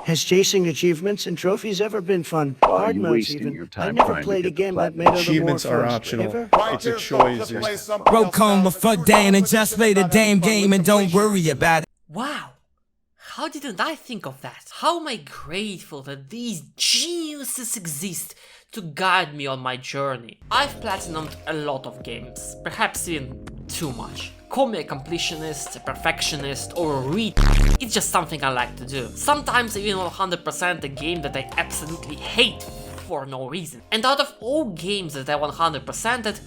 Has chasing achievements and trophies ever been fun? Hard modes even. I never played a game that made other more Achievements are fun. optional. Ever? It's a choice. Broke home with a day and just play the damn game and don't worry about it. Wow! How didn't I think of that? How am I grateful that these geniuses exist to guide me on my journey. I've platinumed a lot of games, perhaps even too much. Call me a completionist, a perfectionist, or a read. It's just something I like to do. Sometimes I even 100% a game that I absolutely hate for no reason. And out of all games that I 100%ed,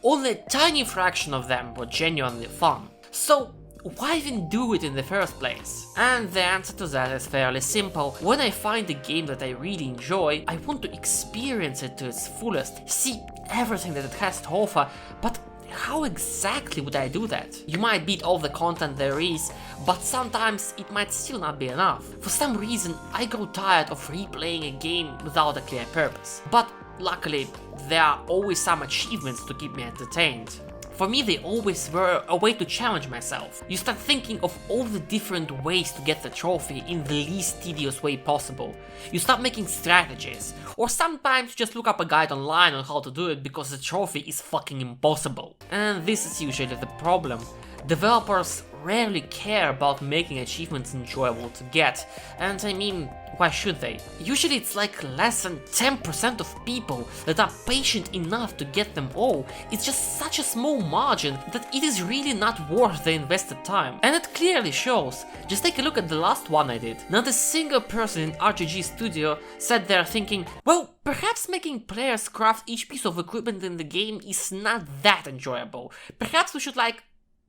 only a tiny fraction of them were genuinely fun. So why even do it in the first place? And the answer to that is fairly simple. When I find a game that I really enjoy, I want to experience it to its fullest, see everything that it has to offer, but how exactly would I do that? You might beat all the content there is, but sometimes it might still not be enough. For some reason, I grow tired of replaying a game without a clear purpose. But luckily, there are always some achievements to keep me entertained. For me, they always were a way to challenge myself. You start thinking of all the different ways to get the trophy in the least tedious way possible. You start making strategies, or sometimes just look up a guide online on how to do it because the trophy is fucking impossible. And this is usually the problem. Developers rarely care about making achievements enjoyable to get, and I mean, why should they? Usually it's like less than 10% of people that are patient enough to get them all. It's just such a small margin that it is really not worth the invested time. And it clearly shows. Just take a look at the last one I did. Not a single person in RGG Studio sat there thinking, well, perhaps making players craft each piece of equipment in the game is not that enjoyable. Perhaps we should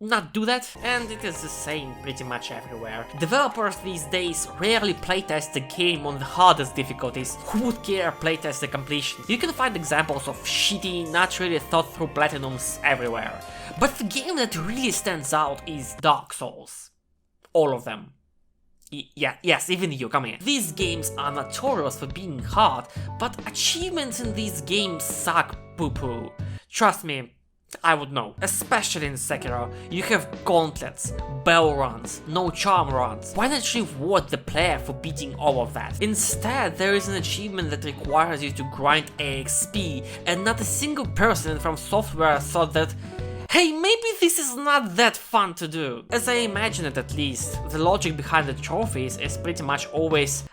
not do that, and it is the same pretty much everywhere. Developers these days rarely playtest the game on the hardest difficulties. Who would care playtest the completion? You can find examples of shitty, not really thought through platinums everywhere. But the game that really stands out is Dark Souls. All of them. Yes, even you, come here. These games are notorious for being hard, but achievements in these games suck poo-poo. Trust me, I would know. Especially in Sekiro, you have gauntlets, bell runs, no charm runs. Why not reward the player for beating all of that? Instead, there is an achievement that requires you to grind AXP, and not a single person from software thought that, hey, maybe this is not that fun to do. As I imagine it at least, the logic behind the trophies is pretty much always,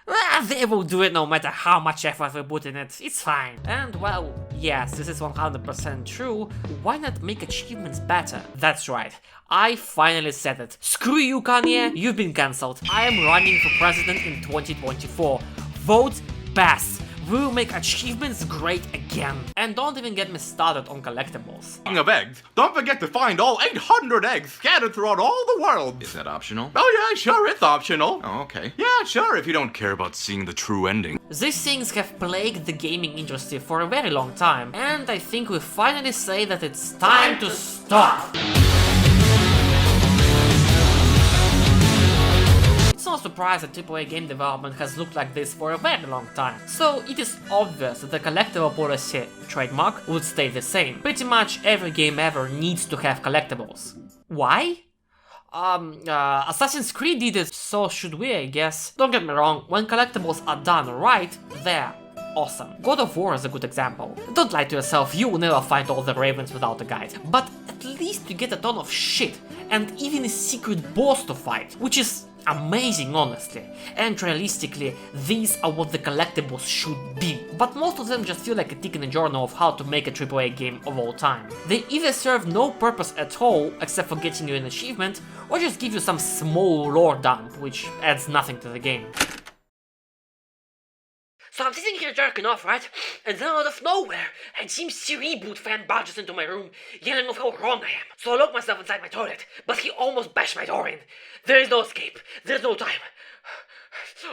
they will do it no matter how much effort we put in it, it's fine. And well, yes, this is 100% true, why not make achievements better? That's right, I finally said it. Screw you, Kanye, you've been cancelled. I am running for president in 2024. Vote pass. We'll make achievements great again. And don't even get me started on collectibles. Speaking of eggs, don't forget to find all 800 eggs scattered throughout all the world. Is that optional? Oh yeah, sure, it's optional. Oh, okay. Yeah, sure, if you don't care about seeing the true ending. These things have plagued the gaming industry for a very long time, and I think we finally say that it's time to stop. It's no surprise that AAA game development has looked like this for a very long time, so it is obvious that the collectible policy, trademark, would stay the same. Pretty much every game ever needs to have collectibles. Why? Assassin's Creed did it, so should we, I guess. Don't get me wrong, when collectibles are done right, they're awesome. God of War is a good example. Don't lie to yourself, you will never find all the ravens without a guide. But at least you get a ton of shit, and even a secret boss to fight, which is amazing, honestly. And realistically, these are what the collectibles should be. But most of them just feel like a tick in a journal of how to make a AAA game of all time. They either serve no purpose at all, except for getting you an achievement, or just give you some small lore dump, which adds nothing to the game. So I'm sitting here jerking off, right? And then out of nowhere, a Jim Reboot fan barges into my room, yelling of how wrong I am. So I lock myself inside my toilet, but he almost bashed my door in. There is no escape. There's no time.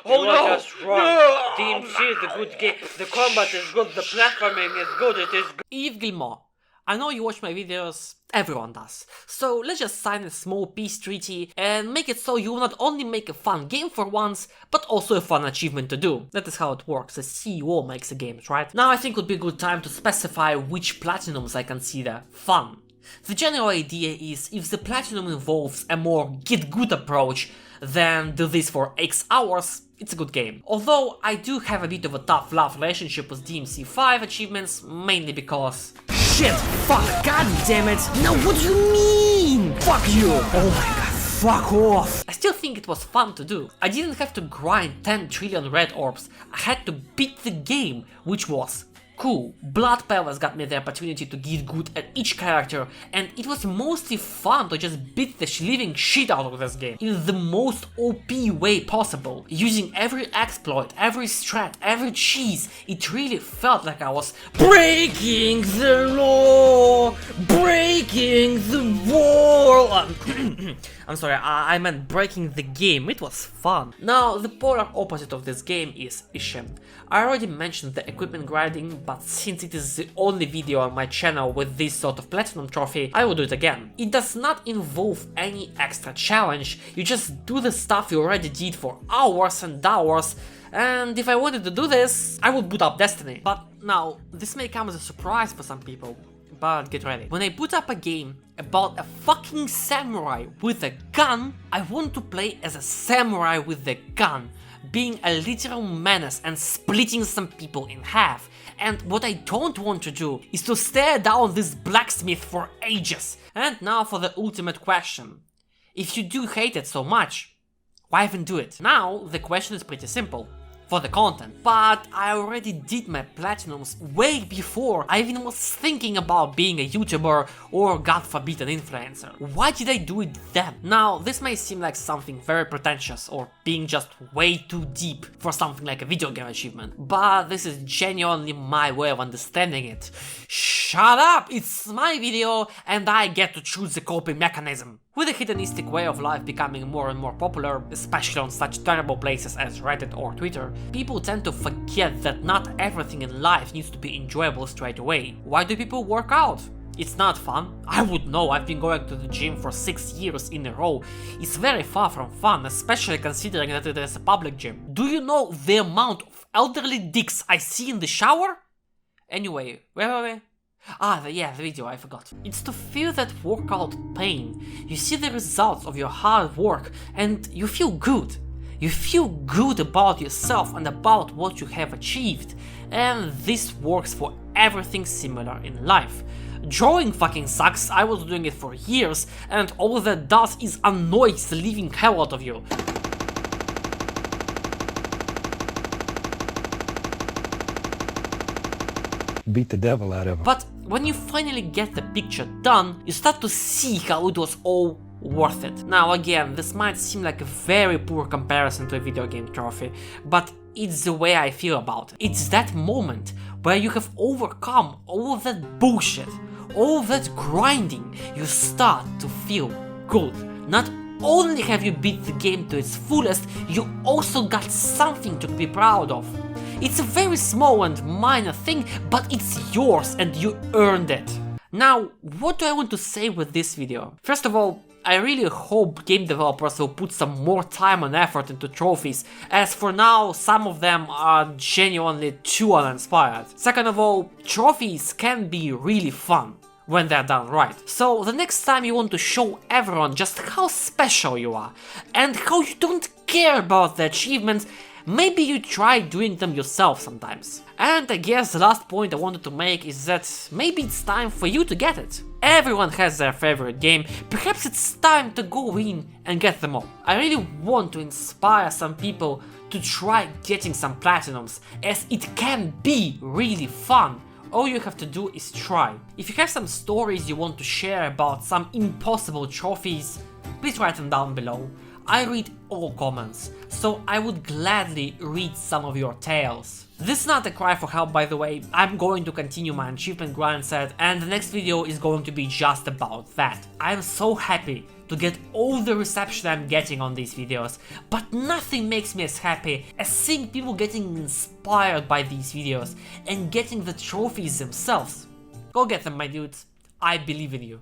Oh no! You're just wrong. No! DMC is a good game. The combat is good. The platforming is good. It is good. Yves Guillemot, I know you watch my videos, everyone does. So let's just sign a small peace treaty and make it so you will not only make a fun game for once, but also a fun achievement to do. That is how it works, the CEO makes the games, right? Now I think would be a good time to specify which platinums I consider fun. The general idea is if the platinum involves a more get good approach than do this for X hours, it's a good game. Although I do have a bit of a tough love relationship with DMC5 achievements, mainly because... Shit! Fuck! God damn it! No, what do you mean? Fuck you! Oh my god, fuck off! I still think it was fun to do. I didn't have to grind 10 trillion red orbs, I had to beat the game, which was cool. Blood Palace got me the opportunity to get good at each character, and it was mostly fun to just beat the living shit out of this game in the most OP way possible, using every exploit, every strat, every cheese. It really felt like I was breaking the law, breaking the wall. I'm sorry, I meant breaking the game. It was fun. Now, the polar opposite of this game is Ishem. I already mentioned the equipment grinding, but since it is the only video on my channel with this sort of platinum trophy, I will do it again. It does not involve any extra challenge, you just do the stuff you already did for hours and hours, and if I wanted to do this, I would boot up Destiny. But now, this may come as a surprise for some people, but get ready. When I boot up a game about a fucking samurai with a gun, I want to play as a samurai with a gun, being a literal menace and splitting some people in half. And what I don't want to do is to stare down this blacksmith for ages. And now for the ultimate question. If you do hate it so much, why even do it? Now the question is pretty simple. For the content, but I already did my platinums way before I even was thinking about being a YouTuber or, God forbid, an influencer. Why did I do it then? Now, this may seem like something very pretentious or being just way too deep for something like a video game achievement, but this is genuinely my way of understanding it. Shut up! It's my video and I get to choose the coping mechanism. With the hedonistic way of life becoming more and more popular, especially on such terrible places as Reddit or Twitter, people tend to forget that not everything in life needs to be enjoyable straight away. Why do people work out? It's not fun. I would know, I've been going to the gym for 6 years in a row. It's very far from fun, especially considering that it is a public gym. Do you know the amount of elderly dicks I see in the shower? Anyway, wait. The video, I forgot. It's to feel that workout pain. You see the results of your hard work and you feel good. You feel good about yourself and about what you have achieved. And this works for everything similar in life. Drawing fucking sucks, I was doing it for years, and all that does is annoy the living hell out of you. Beat the devil out of him. But when you finally get the picture done, you start to see how it was all worth it. Now again, this might seem like a very poor comparison to a video game trophy, but it's the way I feel about it. It's that moment where you have overcome all of that bullshit, all of that grinding, you start to feel good. Not only have you beat the game to its fullest, you also got something to be proud of. It's a very small and minor thing, but it's yours and you earned it. Now, what do I want to say with this video? First of all, I really hope game developers will put some more time and effort into trophies, as for now some of them are genuinely too uninspired. Second of all, trophies can be really fun when they're done right. So the next time you want to show everyone just how special you are and how you don't care about the achievements, maybe you try doing them yourself sometimes. And I guess the last point I wanted to make is that maybe it's time for you to get it. Everyone has their favorite game, perhaps it's time to go in and get them all. I really want to inspire some people to try getting some platinums, as it can be really fun. All you have to do is try. If you have some stories you want to share about some impossible trophies, please write them down below. I read all comments, so I would gladly read some of your tales. This is not a cry for help, by the way. I'm going to continue my achievement grind set, and the next video is going to be just about that. I'm so happy to get all the reception I'm getting on these videos, but nothing makes me as happy as seeing people getting inspired by these videos and getting the trophies themselves. Go get them, my dudes. I believe in you.